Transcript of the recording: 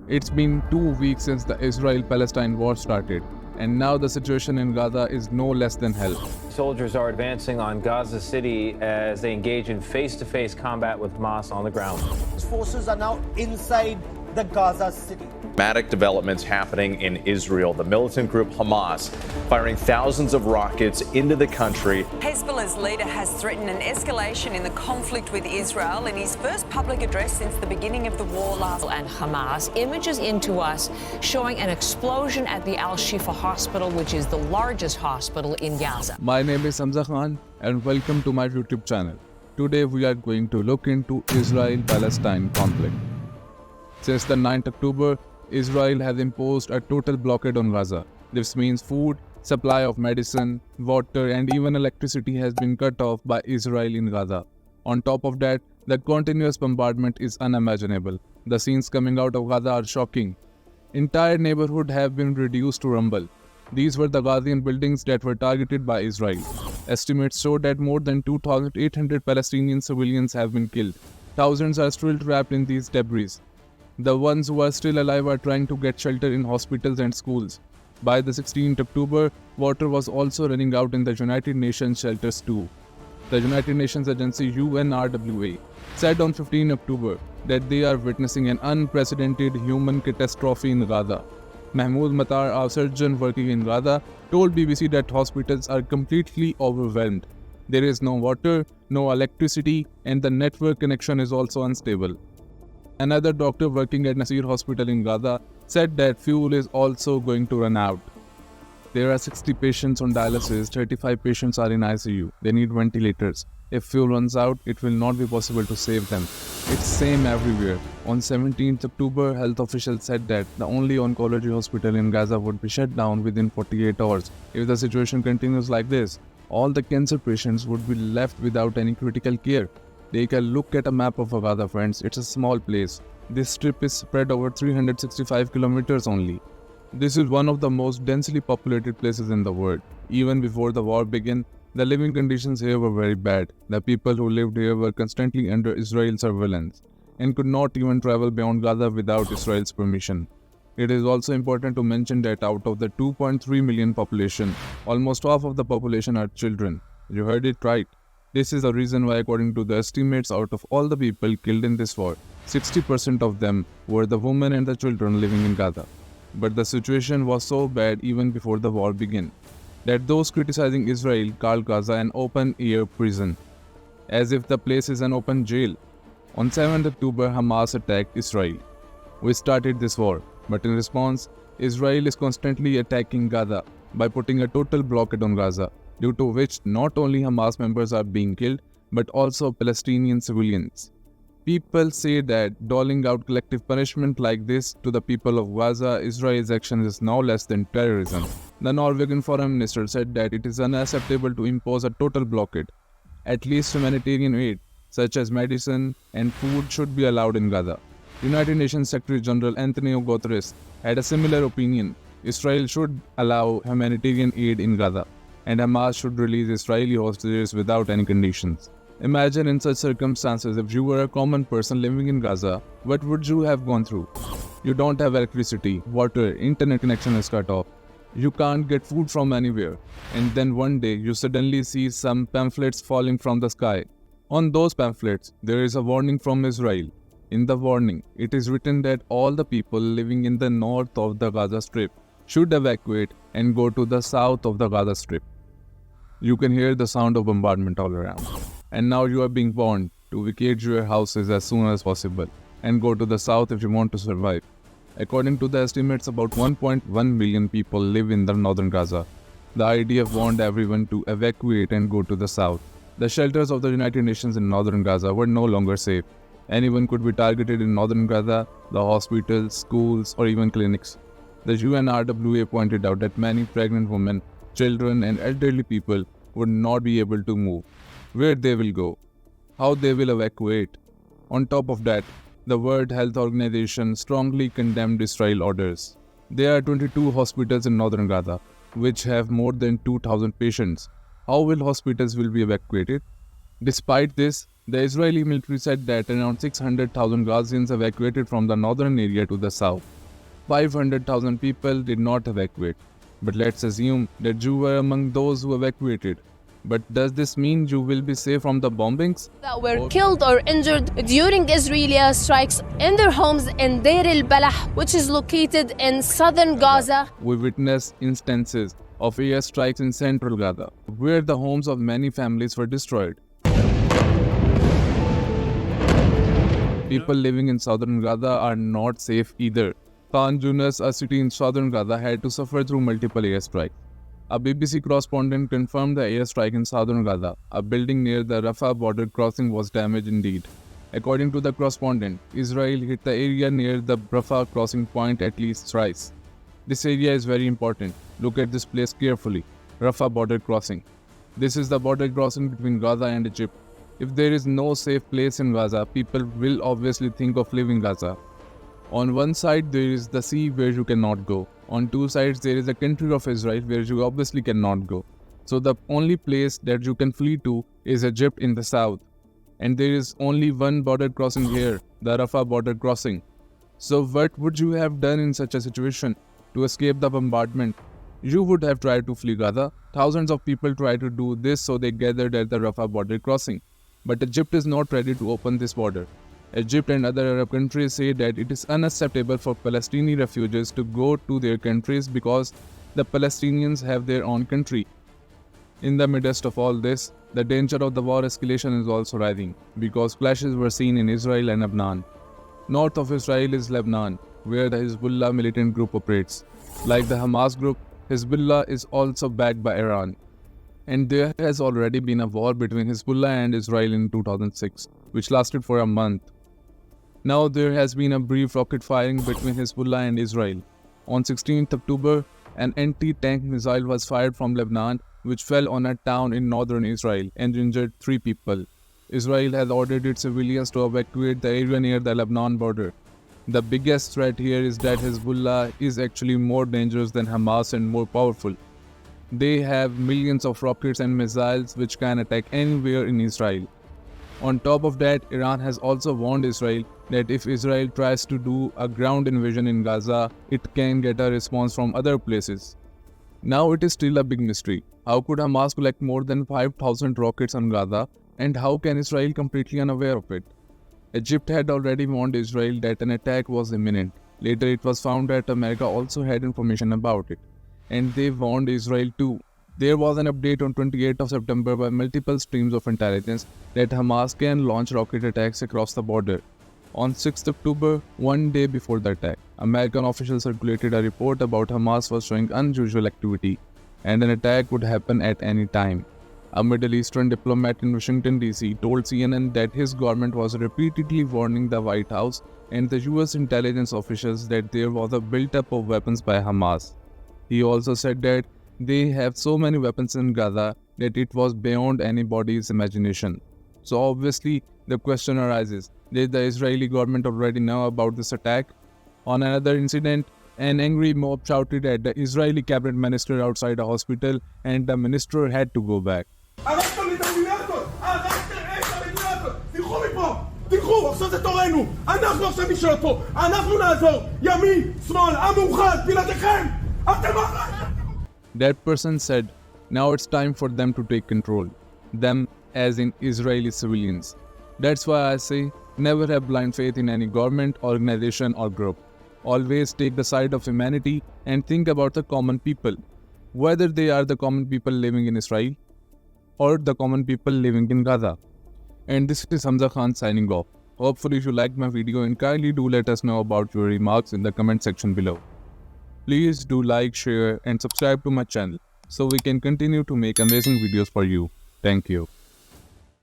It's been 2 weeks since the Israel-Palestine war started, and now the situation in Gaza is no less than hell. Soldiers are advancing on Gaza City as they engage in face-to-face combat with Hamas on the ground. Forces are now inside the Gaza City. Dramatic developments happening in Israel. The militant group Hamas firing thousands of rockets into the country. Hezbollah's leader has threatened an escalation in the conflict with Israel in his first public address since the beginning of the war last. And Hamas, images into us showing an explosion at the Al-Shifa hospital, which is the largest hospital in Gaza. My name is Hamzakhan, and welcome to my YouTube channel. Today we are going to look into Israel-Palestine conflict. Since the 9th October, Israel has imposed a total blockade on Gaza. This means food, supply of medicine, water, and even electricity has been cut off by Israel in Gaza. On top of that, the continuous bombardment is unimaginable. The scenes coming out of Gaza are shocking. Entire neighborhoods have been reduced to rubble. These were the Gazian buildings that were targeted by Israel. Estimates show that more than 2,800 Palestinian civilians have been killed. Thousands are still trapped in these debris. The ones who are still alive are trying to get shelter in hospitals and schools. By the 16th October, water was also running out in the United Nations shelters too. The United Nations agency UNRWA said on 15 October that they are witnessing an unprecedented human catastrophe in Gaza. Mahmoud Matar, a surgeon working in Gaza, told BBC that hospitals are completely overwhelmed. There is no water, no electricity, and the network connection is also unstable. Another doctor working at Nasir Hospital in Gaza said that fuel is also going to run out. There are 60 patients on dialysis, 35 patients are in ICU. They need ventilators. If fuel runs out, it will not be possible to save them. It's same everywhere. On 17th October, health officials said that the only oncology hospital in Gaza would be shut down within 48 hours. If the situation continues like this, all the cancer patients would be left without any critical care. Take a look at a map of Gaza, friends. It's a small place. This strip is spread over 365 kilometers only. This is one of the most densely populated places in the world. Even before the war began, the living conditions here were very bad. The people who lived here were constantly under Israel's surveillance and could not even travel beyond Gaza without Israel's permission. It is also important to mention that out of the 2.3 million population, almost half of the population are children. You heard it right. This is the reason why, according to the estimates, out of all the people killed in this war, 60% of them were the women and the children living in Gaza. But the situation was so bad even before the war began, that those criticizing Israel called Gaza an open-air prison, as if the place is an open jail. On 7th October, Hamas attacked Israel. We started this war, but in response, Israel is constantly attacking Gaza by putting a total blockade on Gaza, due to which not only Hamas members are being killed, but also Palestinian civilians. People say that doling out collective punishment like this to the people of Gaza, Israel's action is no less than terrorism. The Norwegian foreign minister said that it is unacceptable to impose a total blockade. At least humanitarian aid, such as medicine and food, should be allowed in Gaza. United Nations Secretary General Antonio Guterres had a similar opinion. Israel should allow humanitarian aid in Gaza, and Hamas should release Israeli hostages without any conditions. Imagine in such circumstances, if you were a common person living in Gaza, what would you have gone through? You don't have electricity, water, internet connection is cut off. You can't get food from anywhere. And then one day, you suddenly see some pamphlets falling from the sky. On those pamphlets, there is a warning from Israel. In the warning, it is written that all the people living in the north of the Gaza Strip should evacuate and go to the south of the Gaza Strip. You can hear the sound of bombardment all around. And now you are being warned to vacate your houses as soon as possible and go to the south if you want to survive. According to the estimates, about 1.1 million people live in the northern Gaza. The IDF warned everyone to evacuate and go to the south. The shelters of the United Nations in northern Gaza were no longer safe. Anyone could be targeted in northern Gaza, the hospitals, schools, or even clinics. The UNRWA pointed out that many pregnant women, children, and elderly people would not be able to move. Where they will go, how they will evacuate. On top of that, the World Health Organization strongly condemned Israel orders. There are 22 hospitals in northern Gaza, which have more than 2,000 patients. How will hospitals be evacuated? Despite this, The Israeli military said that around 600,000 Gazians evacuated from the northern area to the south. 500,000 people did not evacuate. But let's assume that you were among those who evacuated. But does this mean you will be safe from the bombings? That were killed or injured during Israeli strikes in their homes in Deir al-Balah, which is located in southern Gaza. We witnessed instances of airstrikes in central Gaza, where the homes of many families were destroyed. People living in southern Gaza are not safe either. Khan Yunis, a city in southern Gaza, had to suffer through multiple airstrikes. A BBC correspondent confirmed the airstrike in southern Gaza. A building near the Rafah border crossing was damaged indeed. According to the correspondent, Israel hit the area near the Rafah crossing point at least thrice. This area is very important. Look at this place carefully. Rafah border crossing. This is the border crossing between Gaza and Egypt. If there is no safe place in Gaza, people will obviously think of leaving Gaza. On one side, there is the sea where you cannot go. On two sides, there is the country of Israel where you obviously cannot go. So the only place that you can flee to is Egypt in the south. And there is only one border crossing here, the Rafah border crossing. So what would you have done in such a situation to escape the bombardment? You would have tried to flee Gaza. Thousands of people tried to do this, so they gathered at the Rafah border crossing. But Egypt is not ready to open this border. Egypt and other Arab countries say that it is unacceptable for Palestinian refugees to go to their countries because the Palestinians have their own country. In the midst of all this, the danger of the war escalation is also rising because clashes were seen in Israel and Lebanon. North of Israel is Lebanon, where the Hezbollah militant group operates. Like the Hamas group, Hezbollah is also backed by Iran. And there has already been a war between Hezbollah and Israel in 2006, which lasted for a month. Now there has been a brief rocket firing between Hezbollah and Israel. On 16th October, an anti-tank missile was fired from Lebanon, which fell on a town in northern Israel and injured 3 people. Israel has ordered its civilians to evacuate the area near the Lebanon border. The biggest threat here is that Hezbollah is actually more dangerous than Hamas and more powerful. They have millions of rockets and missiles which can attack anywhere in Israel. On top of that, Iran has also warned Israel that if Israel tries to do a ground invasion in Gaza, it can get a response from other places. Now it is still a big mystery. How could Hamas collect more than 5,000 rockets on Gaza, and how can Israel completely unaware of it? Egypt had already warned Israel that an attack was imminent. Later it was found that America also had information about it, and they warned Israel too. There was an update on 28th of September by multiple streams of intelligence that Hamas can launch rocket attacks across the border. On 6th October, one day before the attack, American officials circulated a report about Hamas was showing unusual activity and an attack would happen at any time. A Middle Eastern diplomat in Washington, D.C. told CNN that his government was repeatedly warning the White House and the US intelligence officials that there was a build-up of weapons by Hamas. He also said that they have so many weapons in Gaza that it was beyond anybody's imagination. So obviously, the question arises, did the Israeli government already know about this attack? On another incident, an angry mob shouted at the Israeli cabinet minister outside a hospital and the minister had to go back. That person said, now it's time for them to take control. Them as in Israeli civilians. That's why I say, never have blind faith in any government, organization or group. Always take the side of humanity and think about the common people, whether they are the common people living in Israel or the common people living in Gaza. And this is Hamzakhan signing off. Hopefully you liked my video and kindly do let us know about your remarks in the comment section below. Please do like, share and subscribe to my channel so we can continue to make amazing videos for you. Thank you.